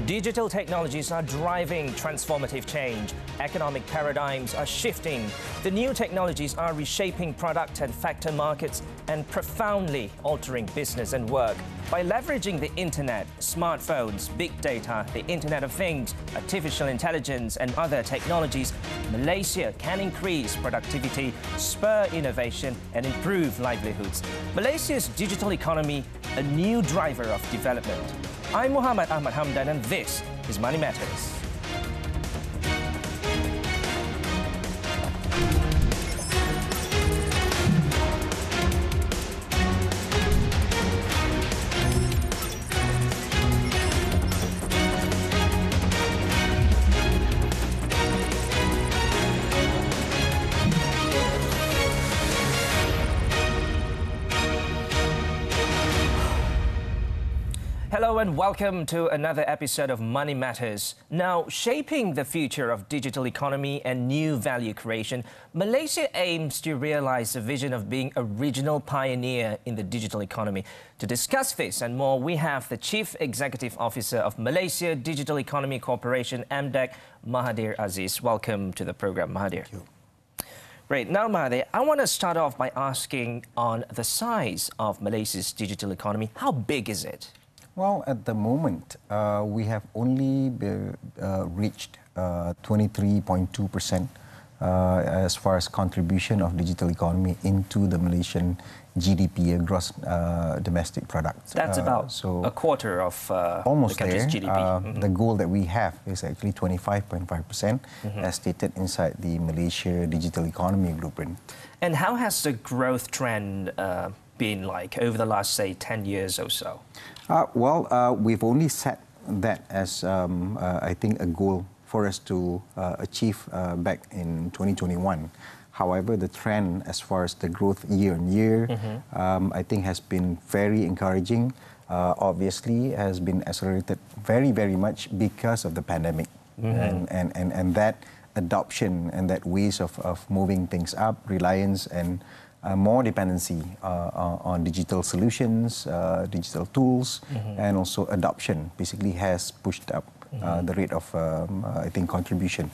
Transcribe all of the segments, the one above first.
Digital technologies are driving transformative change. Economic paradigms are shifting. The new technologies are reshaping product and factor markets and profoundly altering business and work. By leveraging the internet, smartphones, big data, the Internet of Things, artificial intelligence and other technologies, Malaysia can increase productivity, spur innovation and improve livelihoods. Malaysia's digital economy, a new driver of development. I'm Muhammad Ahmad Hamdan and this is Money Matters. Hello and welcome to another episode of Money Matters. Now, shaping the future of digital economy and new value creation, Malaysia aims to realize the vision of being a regional pioneer in the digital economy. To discuss this and more, we have the Chief Executive Officer of Malaysia Digital Economy Corporation, MDEC, Mahadhir Aziz. Welcome to the program, Mahadhir. Thank you. Great. Now, Mahadhir, I want to start off by asking on the size of Malaysia's digital economy. How big is it? Well, at the moment, we have only reached 23.2% as far as contribution of digital economy into the Malaysian GDP, gross domestic product. That's about a quarter of almost the country's there. GDP. The goal that we have is actually 25.5%, as stated inside the Malaysia Digital Economy Blueprint. And how has the growth trend been like over the last, say, 10 years or so? We've only set that as, I think, a goal for us to achieve back in 2021. However, the trend as far as the growth year on year, I think has been very encouraging. Obviously, has been accelerated very, very much because of the pandemic. And that adoption and that ways of moving things up, reliance and more dependency on digital solutions, digital tools, and also adoption basically has pushed up the rate of, I think, contribution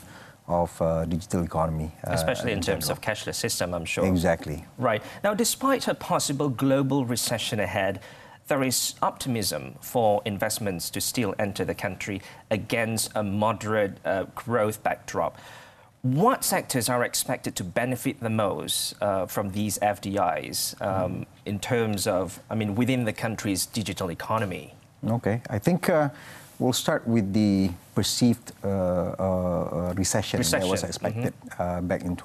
of digital economy. Especially in terms of cashless system, I'm sure. Exactly. Right. Now, despite a possible global recession ahead, there is optimism for investments to still enter the country against a moderate growth backdrop. What sectors are expected to benefit the most from these FDIs in terms of, within the country's digital economy? Okay, I think we'll start with the perceived recession that was expected back in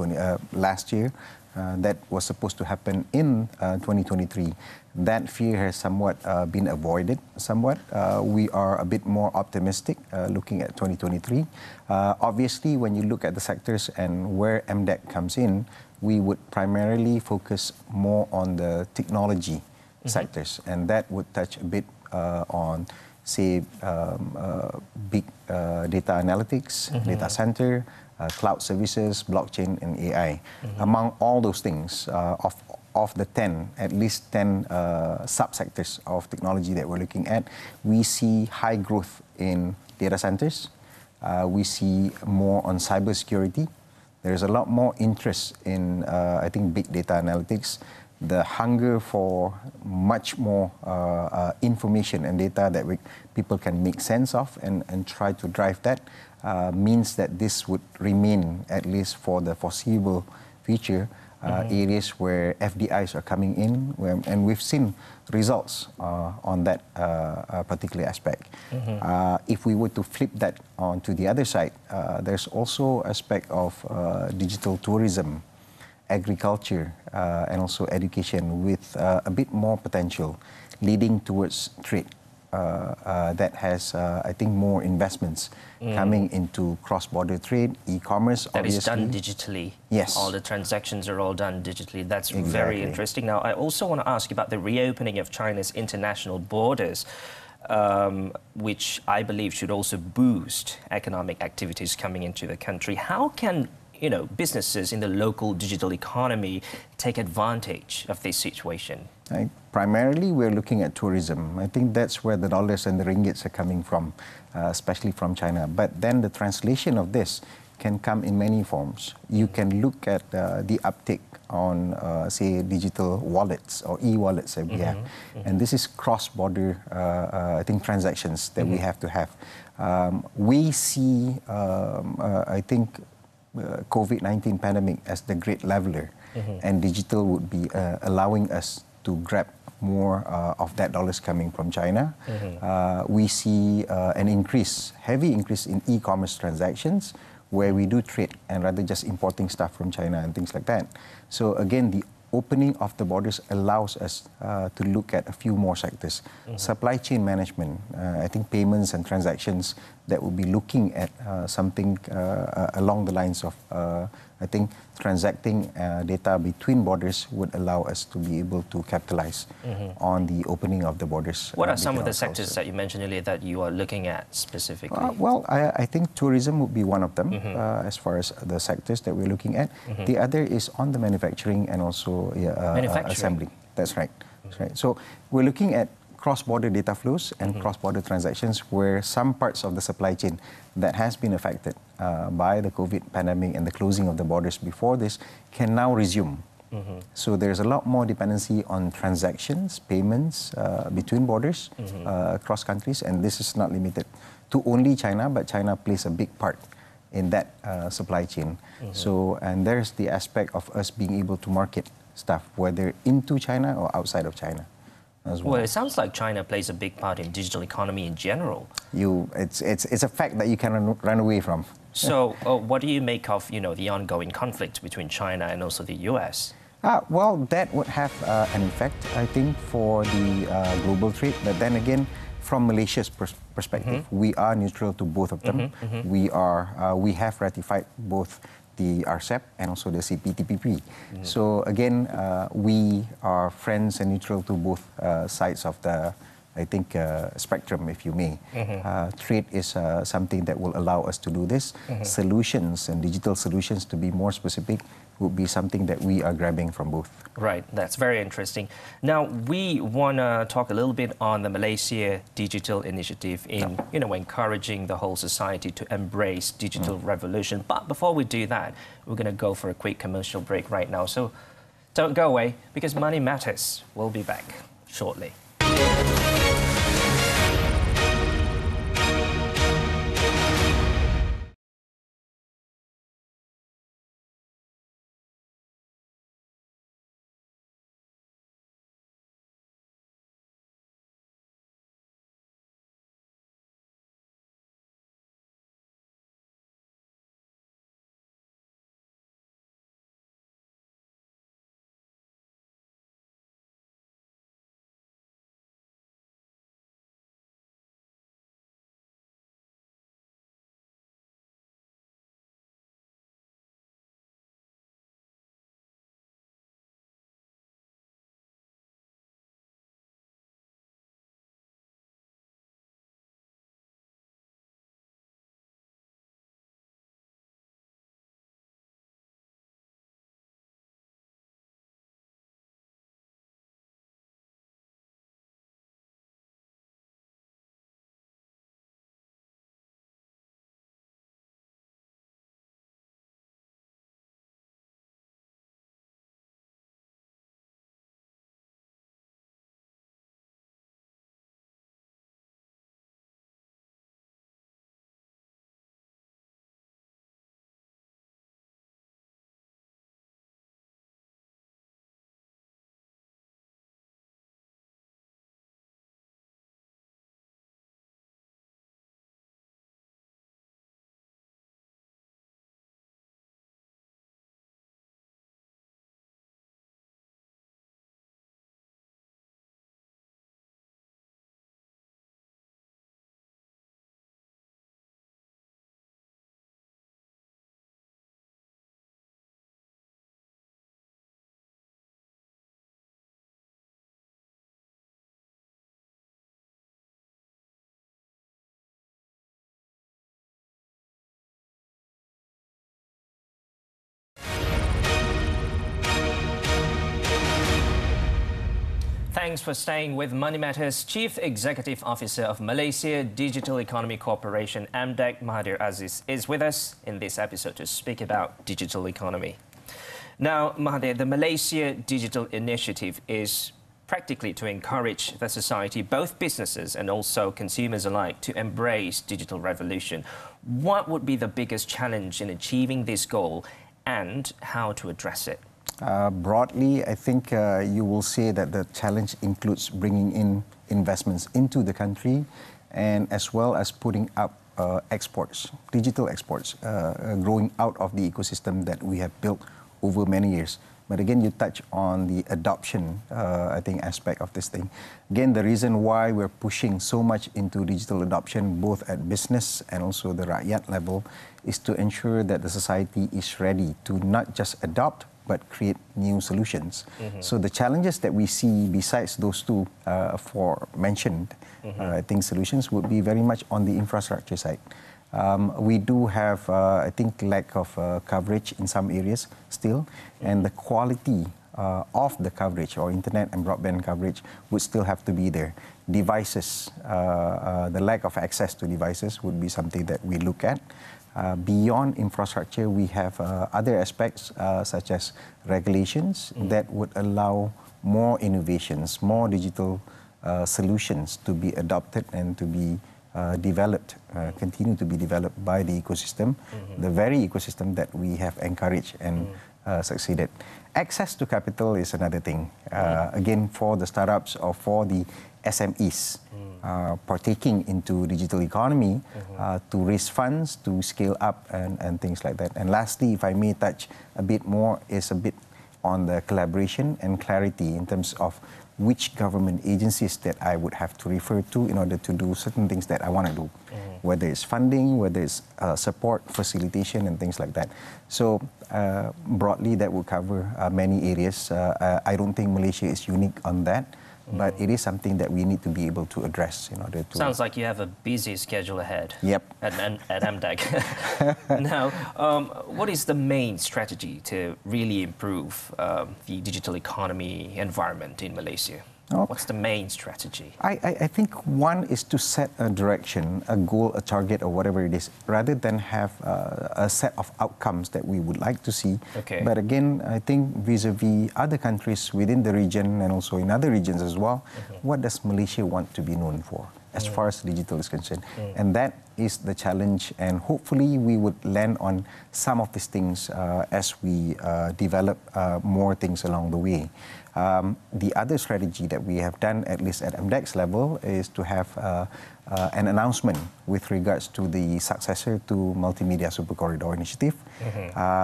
last year. That was supposed to happen in 2023. That fear has somewhat been avoided somewhat. We are a bit more optimistic looking at 2023. Obviously, when you look at the sectors and where MDEC comes in, we would primarily focus more on the technology sectors, and that would touch a bit on, say, big data analytics, data center, cloud services, blockchain, and AI. Among all those things, of the 10, at least 10 subsectors of technology that we're looking at, we see high growth in data centers. We see more on cybersecurity. There's a lot more interest in, I think, big data analytics. The hunger for much more information and data that people can make sense of and try to drive that means that this would remain, at least for the foreseeable future, areas where FDIs are coming in, and we've seen results on that particular aspect. If we were to flip that onto the other side, there's also aspect of digital tourism, agriculture, and also education with a bit more potential leading towards trade that has, I think, more investments coming into cross-border trade, e-commerce, obviously. That is done digitally. Yes. All the transactions are all done digitally. That's very interesting. Now, I also want to ask about the reopening of China's international borders, which I believe should also boost economic activities coming into the country. How can businesses in the local digital economy take advantage of this situation? Primarily, we're looking at tourism. I think that's where the dollars and the ringgits are coming from, especially from China. But then the translation of this can come in many forms. You can look at the uptake on, say, digital wallets or e-wallets that we have. And this is cross-border, I think, transactions that we have to have. We see, I think, COVID-19 pandemic as the great leveler, and digital would be allowing us to grab more of that dollars coming from China. We see an heavy increase in e-commerce transactions, where we do trade and rather just importing stuff from China and things like that. So again, the opening of the borders allows us to look at a few more sectors. Supply chain management, I think payments and transactions that will be looking at something along the lines of, I think, transacting data between borders would allow us to be able to capitalize on the opening of the borders. What are some of the sectors that you mentioned earlier that you are looking at specifically? Well, I think tourism would be one of them as far as the sectors that we're looking at. The other is on the manufacturing and also assembly. That's right. That's right. So we're looking at cross-border data flows and cross-border transactions, where some parts of the supply chain that has been affected by the COVID pandemic and the closing of the borders before this can now resume. So there's a lot more dependency on transactions, payments between borders across countries, and this is not limited to only China, but China plays a big part in that supply chain. So, and there's the aspect of us being able to market stuff, whether into China or outside of China. Well, it sounds like China plays a big part in digital economy in general. It's a fact that you can run away from. So, what do you make of the ongoing conflict between China and also the US? Well, that would have an effect, I think, for the global trade. But then again, from Malaysia's perspective, we are neutral to both of them. We have ratified both the RCEP and also the CPTPP. So again, we are friends and neutral to both sides of the, I think, spectrum, if you may. Trade is something that will allow us to do this. Solutions and digital solutions, to be more specific, would be something that we are grabbing from both. Right, that's very interesting. Now, we want to talk a little bit on the Malaysia Digital Initiative in, encouraging the whole society to embrace digital revolution. But before we do that, we're going to go for a quick commercial break right now. So don't go away, because Money Matters will be back shortly. Thanks for staying with Money Matters. Chief Executive Officer of Malaysia Digital Economy Corporation, MDEC, Mahadhir Aziz, is with us in this episode to speak about digital economy. Now, Mahadhir, the Malaysia Digital Initiative is practically to encourage the society, both businesses and also consumers alike, to embrace digital revolution. What would be the biggest challenge in achieving this goal and how to address it? Broadly, I think you will say that the challenge includes bringing in investments into the country and as well as putting up exports, digital exports, growing out of the ecosystem that we have built over many years. But again, you touch on the adoption, I think, aspect of this thing. Again, the reason why we're pushing so much into digital adoption, both at business and also the rakyat level, is to ensure that the society is ready to not just adopt, but create new solutions. So the challenges that we see besides those two mentioned, I think solutions would be very much on the infrastructure side. We do have, I think, lack of coverage in some areas still, and the quality of the coverage or internet and broadband coverage would still have to be there. Devices, the lack of access to devices would be something that we look at. Beyond infrastructure, we have other aspects such as regulations that would allow more innovations, more digital solutions to be adopted and to be developed, continue to be developed by the ecosystem, the very ecosystem that we have encouraged and succeeded. Access to capital is another thing. Again, for the startups or for the SMEs partaking into digital economy to raise funds, to scale up and things like that. And lastly, if I may touch a bit more, is a bit on the collaboration and clarity in terms of which government agencies that I would have to refer to in order to do certain things that I want to do, whether it's funding, whether it's support, facilitation, and things like that. So broadly, that will cover many areas. I don't think Malaysia is unique on that, but it is something that we need to be able to address in order to... Sounds like you have a busy schedule ahead. Yep. At MDEC. Now, what is the main strategy to really improve the digital economy environment in Malaysia? What's the main strategy? I think one is to set a direction, a goal, a target, or whatever it is, rather than have a set of outcomes that we would like to see. Okay. But again, I think vis-a-vis other countries within the region and also in other regions as well, what does Malaysia want to be known for as far as digital is concerned? And that is the challenge, and hopefully we would land on some of these things as we develop more things along the way. The other strategy that we have done, at least at MDEC's level, is to have an announcement with regards to the successor to Multimedia Super Corridor Initiative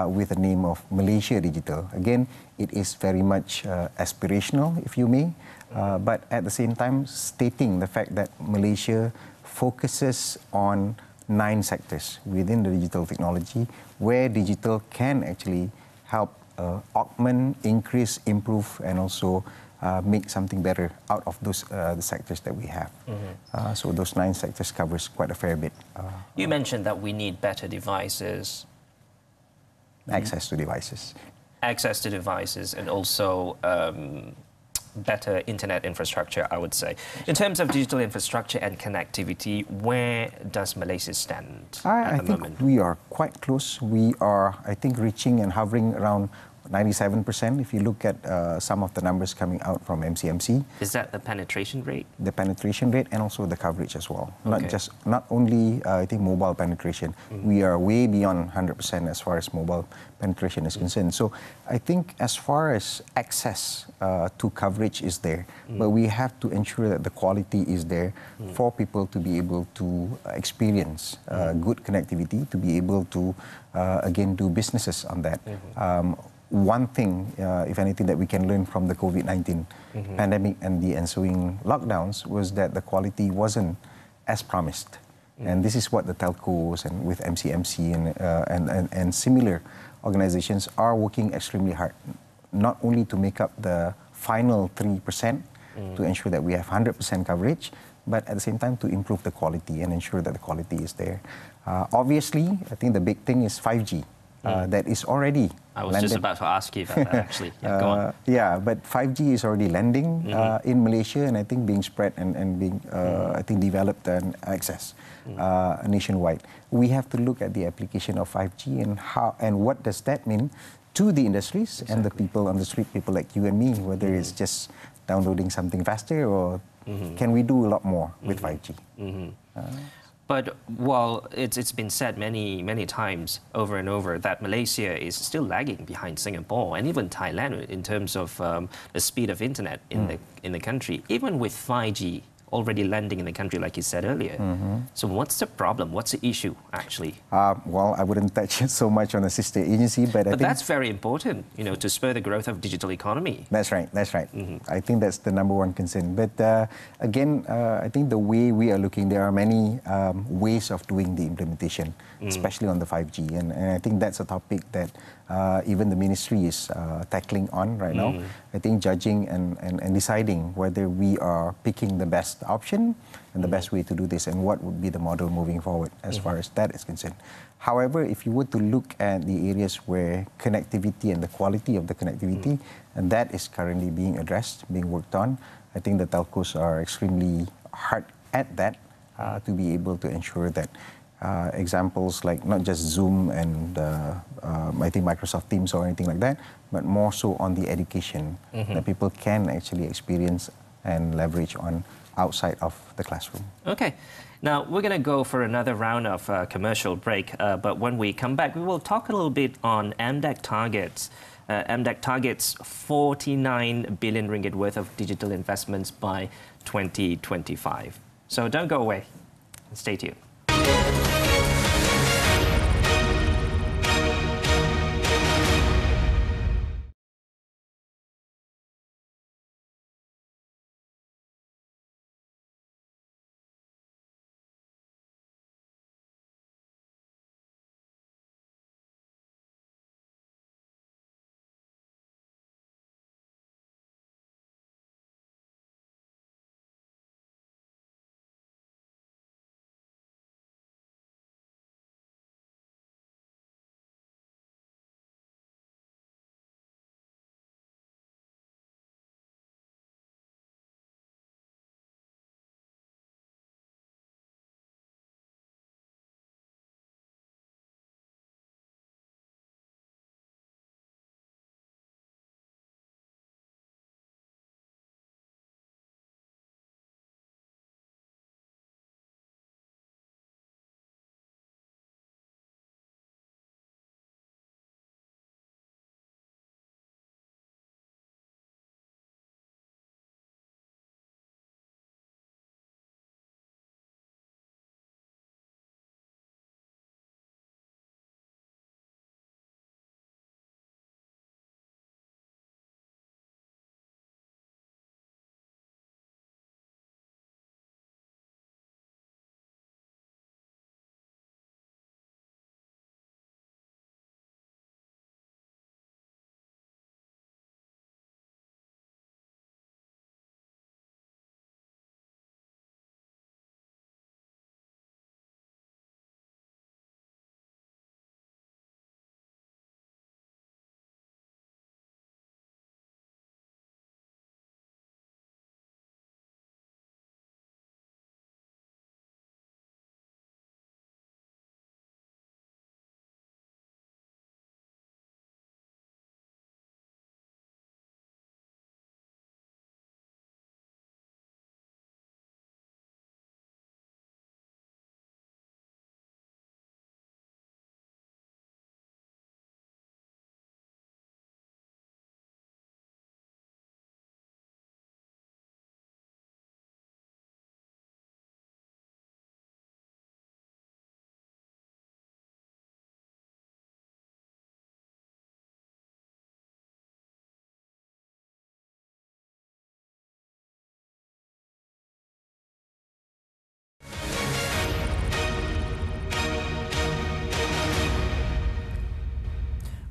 with the name of Malaysia Digital. Again, it is very much aspirational, if you may, but at the same time stating the fact that Malaysia focuses on 9 sectors within the digital technology where digital can actually help augment, increase, improve, and also make something better out of those the sectors that we have. So those 9 sectors covers quite a fair bit. You mentioned that we need better devices. Access to devices. Access to devices and also better internet infrastructure, I would say. In terms of digital infrastructure and connectivity, where does Malaysia stand at the moment? I think we are quite close. We are, I think, reaching and hovering around 97% if you look at some of the numbers coming out from MCMC. Is that the penetration rate? The penetration rate and also the coverage as well. Okay. Not only I think mobile penetration. We are way beyond 100% as far as mobile penetration is concerned. So I think as far as access to coverage is there, but we have to ensure that the quality is there for people to be able to experience good connectivity, to be able to again do businesses on that. One thing, if anything, that we can learn from the COVID-19 pandemic and the ensuing lockdowns was that the quality wasn't as promised. And this is what the telcos and with MCMC and similar organizations are working extremely hard, not only to make up the final 3% to ensure that we have 100% coverage, but at the same time to improve the quality and ensure that the quality is there. Obviously, I think the big thing is 5G. that is already I was landed. just about to ask you about that, actually. Yeah, go on. Yeah, but 5G is already landing in Malaysia, and I think being spread and being, I think, developed and accessed nationwide. We have to look at the application of 5G and how and what does that mean to the industries and the people on the street, people like you and me, whether it's just downloading something faster or can we do a lot more with 5G? But, well, it's been said many times over and over that Malaysia is still lagging behind Singapore and even Thailand in terms of the speed of internet in the country, even with 5G already landing in the country, like you said earlier. So what's the problem? What's the issue, actually? Well, I wouldn't touch so much on the sister agency, but I think that's very important, you know, to spur the growth of digital economy. That's right. I think that's the number one concern. But again, I think the way we are looking, there are many ways of doing the implementation, especially on the 5G. And I think that's a topic that even the ministry is tackling on right now. I think judging and deciding whether we are picking the best option and the best way to do this and what would be the model moving forward as far as that is concerned. However, if you were to look at the areas where connectivity and the quality of the connectivity, and that is currently being addressed, being worked on, I think the telcos are extremely hard at that to be able to ensure that examples like not just Zoom and I think Microsoft Teams or anything like that, but more so on the education that people can actually experience and leverage on outside of the classroom. Okay. Now, we're going to go for another round of commercial break, but when we come back, we will talk a little bit on MDEC targets. MDEC targets 49 billion ringgit worth of digital investments by 2025. So don't go away. Stay tuned.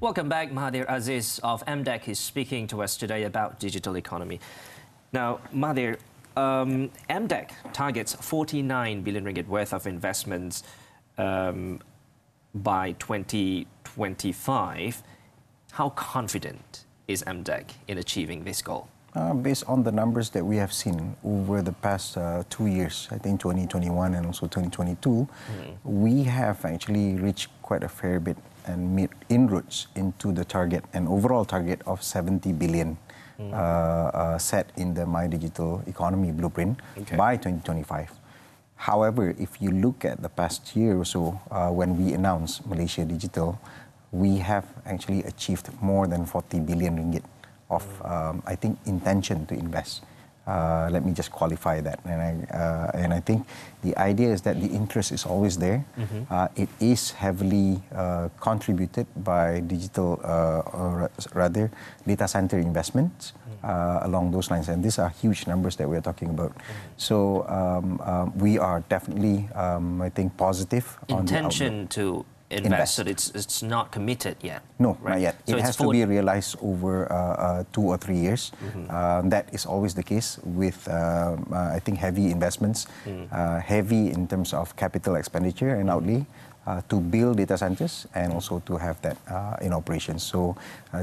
Welcome back. Mahadhir Aziz of MDEC is speaking to us today about digital economy. Now, Mahadhir, MDEC targets 49 billion ringgit worth of investments by 2025. 2025. How confident is MDEC in achieving this goal? Based on the numbers that we have seen over the past 2 years, I think 2021 and also 2022, we have actually reached quite a fair bit and made inroads into the target, an overall target of 70 billion set in the My Digital Economy Blueprint by 2025. However, if you look at the past year or so, when we announced Malaysia Digital, we have actually achieved more than 40 billion ringgit of, I think, intention to invest. Let me just qualify that. And I think the idea is that the interest is always there. It is heavily contributed by digital, or rather, data center investments along those lines. And these are huge numbers that we're talking about. So we are definitely, I think, positive on the intention to invest. So it's not committed yet? No, right? Not yet. So it has to be realized over 2 or 3 years. That is always the case with, I think, heavy investments, heavy in terms of capital expenditure and outlay to build data centers and also to have that in operation. So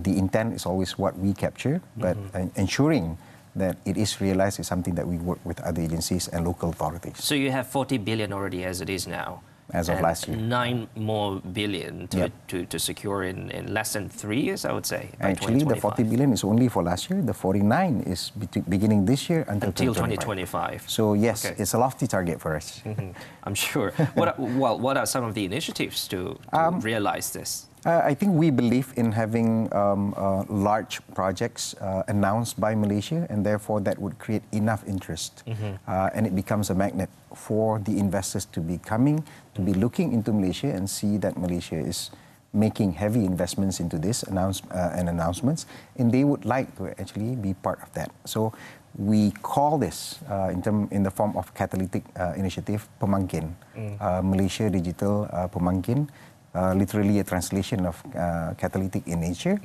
the intent is always what we capture, but ensuring that it is realized is something that we work with other agencies and local authorities. So you have 40 billion already as it is now? As of last year. 9 more billion to secure in less than 3 years, I would say. Actually, the 40 billion is only for last year. The 49 is beginning this year until 2025. So yes, it's a lofty target for us. I'm sure. What are some of the initiatives to realize this? I think we believe in having large projects announced by Malaysia, and therefore that would create enough interest, and it becomes a magnet for the investors to be coming, to be looking into Malaysia and see that Malaysia is making heavy investments into this announcements, and they would like to actually be part of that. So we call this in the form of catalytic initiative Pemangkin, Malaysia Digital Pemangkin. Literally a translation of catalytic in nature,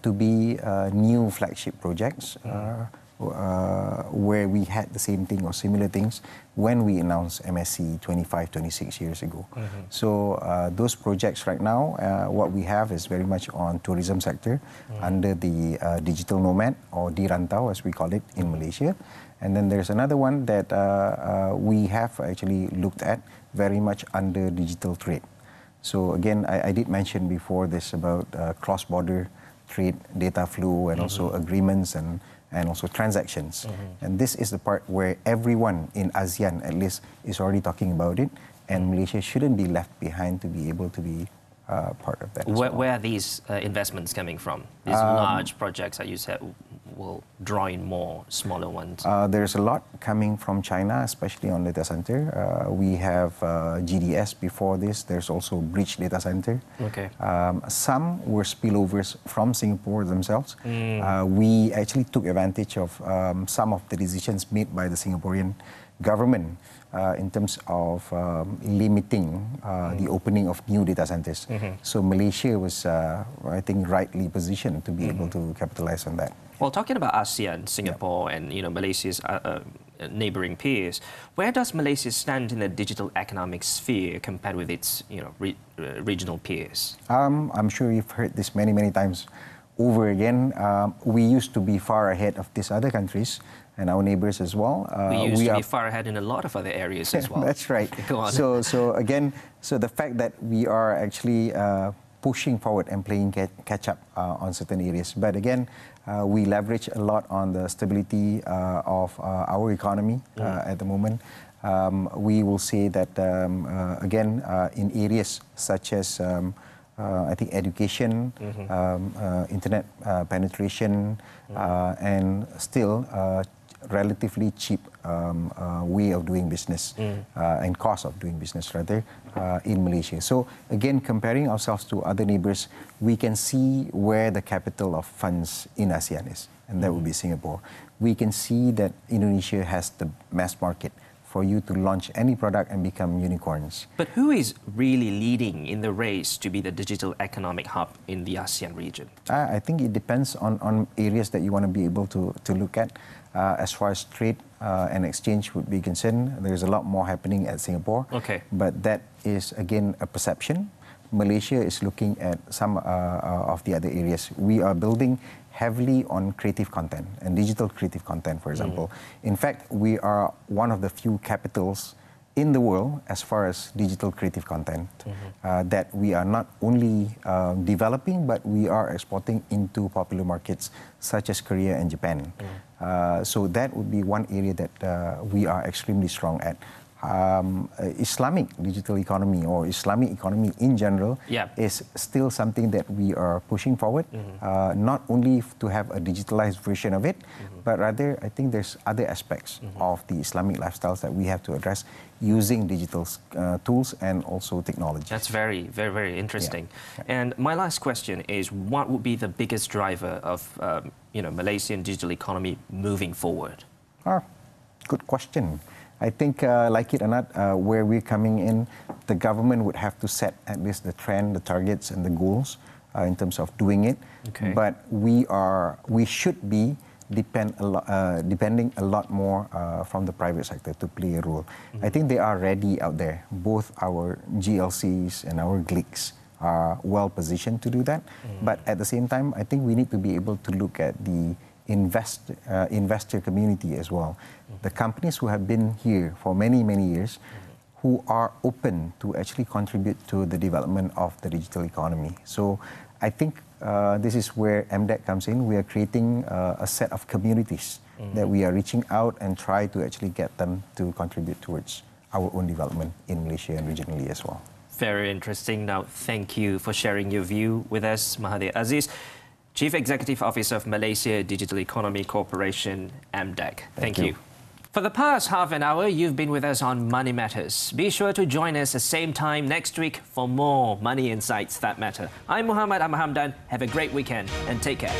to be new flagship projects where we had the same thing or similar things when we announced MSC 25, 26 years ago. So those projects right now, what we have is very much on tourism sector under the digital nomad or dirantau as we call it in Malaysia. And then there's another one that we have actually looked at very much under digital trade. So again, I did mention before this about cross-border trade, data flow, and also agreements and also transactions. And this is the part where everyone in ASEAN, at least, is already talking about it, and Malaysia shouldn't be left behind to be able to be part of that. Where are these investments coming from? These large projects that you said will draw in more smaller ones. There's a lot coming from China, especially on data center. We have GDS before this. There's also Bridge Data Center. Some were spillovers from Singapore themselves. We actually took advantage of some of the decisions made by the Singaporean government in terms of limiting the opening of new data centers. So Malaysia was, I think, rightly positioned to be able to capitalize on that. Well, talking about ASEAN, Singapore, and Malaysia's neighboring peers, where does Malaysia stand in the digital economic sphere compared with its regional peers? I'm sure you've heard this many, many times over again. We used to be far ahead of these other countries and our neighbors as well. We used to be far ahead in a lot of other areas as well. That's right. Go on. So again, the fact that we are actually pushing forward and playing catch up on certain areas. But again, we leverage a lot on the stability of our economy at the moment. We will say that, again, in areas such as, I think, education, internet penetration, and still relatively cheap way of doing business and cost of doing business rather in Malaysia. So again, comparing ourselves to other neighbors, we can see where the capital of funds in ASEAN is, and that would be Singapore. We can see that Indonesia has the mass market for you to launch any product and become unicorns. But who is really leading in the race to be the digital economic hub in the ASEAN region? I think it depends on areas that you want to be able to look at. As far as trade and exchange would be concerned, there's a lot more happening at Singapore. But that is, again, a perception. Malaysia is looking at some of the other areas. We are building heavily on creative content and digital creative content, for example. In fact, we are one of the few capitals in the world as far as digital creative content that we are not only developing, but we are exporting into popular markets such as Korea and Japan. So that would be one area that we are extremely strong at. Islamic digital economy or Islamic economy in general is still something that we are pushing forward, not only to have a digitalized version of it, but rather I think there's other aspects of the Islamic lifestyles that we have to address using digital tools and also technology. That's very, very, very interesting. And my last question is, what would be the biggest driver of Malaysian digital economy moving forward? Good question. I think, like it or not, where we're coming in, the government would have to set at least the trend, the targets, and the goals in terms of doing it. But we should be depending a lot more from the private sector to play a role. I think they are ready out there. Both our GLCs and our GLICs are well positioned to do that. But at the same time, I think we need to be able to look at the investor community as well. The companies who have been here for many, many years, who are open to actually contribute to the development of the digital economy. So I think this is where MDEC comes in. We are creating a set of communities that we are reaching out and try to actually get them to contribute towards our own development in Malaysia and regionally as well. Very interesting. Now, thank you for sharing your view with us, Mahadhir Aziz, Chief Executive Officer of Malaysia Digital Economy Corporation, MDEC. Thank you. For the past half an hour, you've been with us on Money Matters. Be sure to join us the same time next week for more money insights that matter. I'm Muhammad Ahmad Hamdan. Have a great weekend and take care.